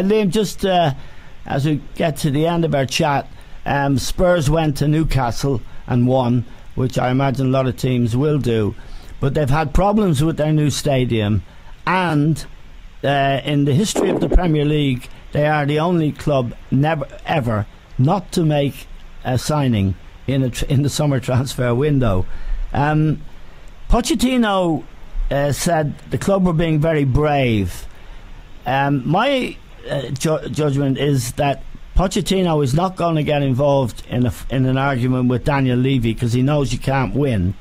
Liam, just as we get to the end of our chat, Spurs went to Newcastle and won, which I imagine a lot of teams will do. But they've had problems with their new stadium, and in the history of the Premier League, they are the only club never ever not to make a signing in the summer transfer window. Pochettino said the club were being very brave. My judgment is that Pochettino is not going to get involved in an argument with Daniel Levy because he knows you can't win.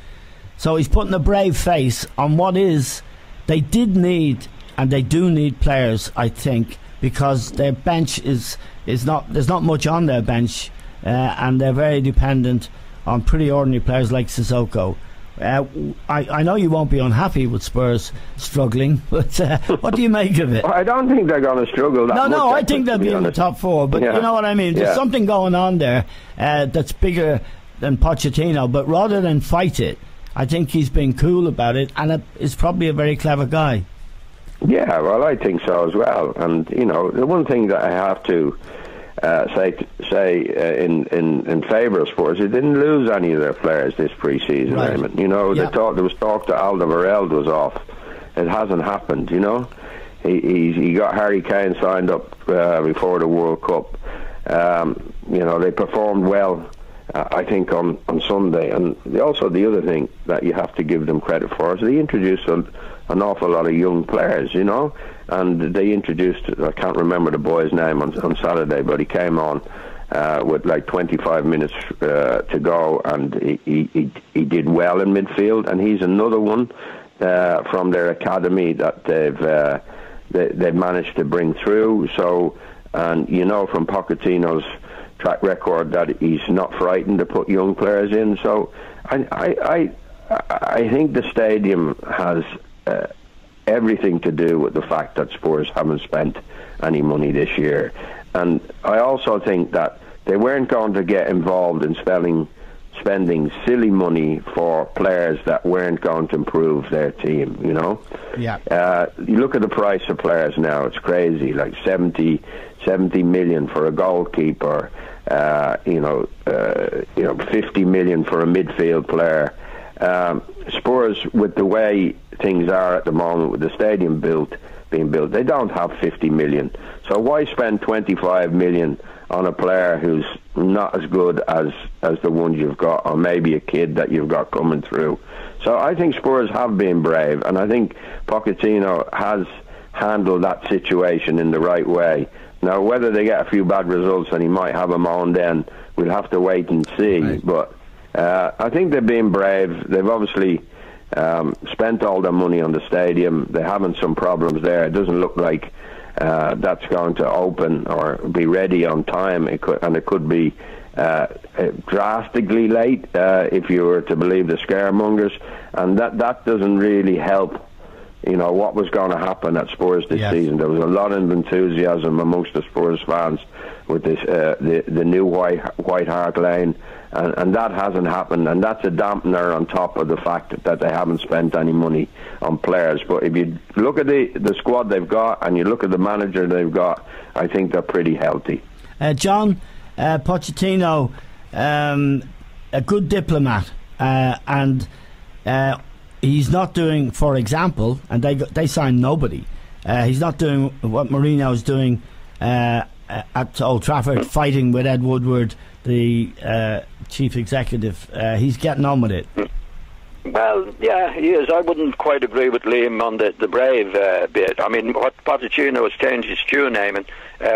So he's putting a brave face on what is. They did need, and they do need players, I think, because their bench is not. There's not much on their bench, and they're very dependent on pretty ordinary players like Sissoko. I know you won't be unhappy with Spurs struggling, but what do you make of it? I don't think they're going to struggle that much. No, I think they'll be in the top four, but you know what I mean? There's something going on there that's bigger than Pochettino, but rather than fight it, I think he's been cool about it, and is probably a very clever guy. Yeah, well, I think so as well. And you know, the one thing that I have to say in favour of Spurs, they didn't lose any of their players this pre-season. Right. Raymond. You know, there was talk that Alderweireld was off. It hasn't happened. You know, he got Harry Kane signed up before the World Cup. You know, they performed well. I think on Sunday, and also the other thing that you have to give them credit for is they introduced an awful lot of young players, you know, and they introduced, I can't remember the boy's name on Saturday, but he came on with like 25 minutes to go, and he did well in midfield, and he's another one from their academy that they've managed to bring through. So, and you know, from Pochettino's track record that he's not frightened to put young players in. So I think the stadium has everything to do with the fact that Spurs haven't spent any money this year, and I also think that they weren't going to get involved in spending silly money for players that weren't going to improve their team, you know. You look at the price of players now, it's crazy, like 70 million for a goalkeeper, 50 million for a midfield player. Spurs, with the way things are at the moment, with the stadium being built, they don't have 50 million. So why spend 25 million on a player who's not as good as the ones you've got, or maybe a kid that you've got coming through? So I think Spurs have been brave, and I think Pochettino has handled that situation in the right way. Now, whether they get a few bad results and he might have them on, then we'll have to wait and see. Right. But I think they've been brave. They've obviously spent all their money on the stadium. They're having some problems there. It doesn't look like that's going to open or be ready on time. It could be drastically late if you were to believe the scaremongers, and that doesn't really help. You know what was going to happen at Spurs this season. There was a lot of enthusiasm amongst the Spurs fans with this the new White Hart Lane, and that hasn't happened, and that's a dampener on top of the fact that they haven't spent any money on players. But if you look at the squad they've got and you look at the manager they've got, I think they're pretty healthy. John, Pochettino, a good diplomat, and he's not doing, for example, and they signed nobody. He's not doing what Mourinho's doing at Old Trafford, fighting with Ed Woodward, the chief executive. He's getting on with it. Well, yeah, he is. I wouldn't quite agree with Liam on the brave bit. I mean, what Pochettino has changed his tune name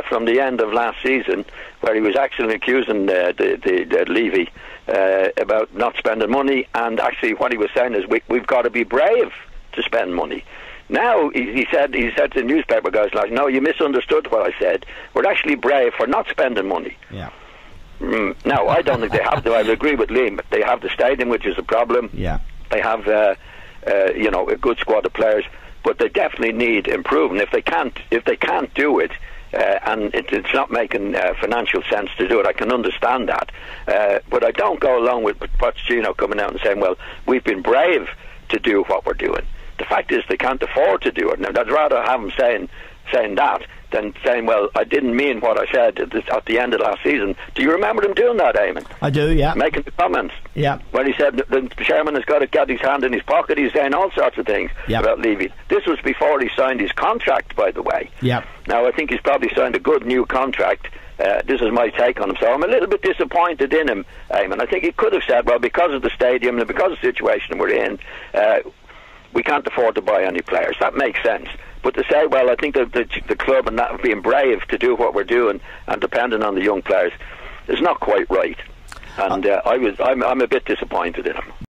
from the end of last season, where he was actually accusing the Levy about not spending money, and actually what he was saying is we've got to be brave to spend money. Now he said to the newspaper guys, like, no, you misunderstood what I said. We're actually brave for not spending money. Yeah. No, I don't think they have to. I agree with Liam, but they have the stadium, which is a problem. Yeah. They have, a good squad of players, but they definitely need improving. If they can't do it, and it's not making financial sense to do it, I can understand that. But I don't go along with Pochettino coming out and saying, well, we've been brave to do what we're doing. The fact is they can't afford to do it. Now, I'd rather have him saying that than saying, well, I didn't mean what I said at the end of last season. Do you remember him doing that, Eamon? I do, yeah. Making the comments. Yeah. When he said the chairman has got to get his hand in his pocket, he's saying all sorts of things about leaving. This was before he signed his contract, by the way. Yeah. Now, I think he's probably signed a good new contract. This is my take on him. So I'm a little bit disappointed in him, Eamon. I think he could have said, well, because of the stadium and because of the situation we're in, we can't afford to buy any players. That makes sense. But to say, well, I think the club and that being brave to do what we're doing and depending on the young players is not quite right. And I'm a bit disappointed in him.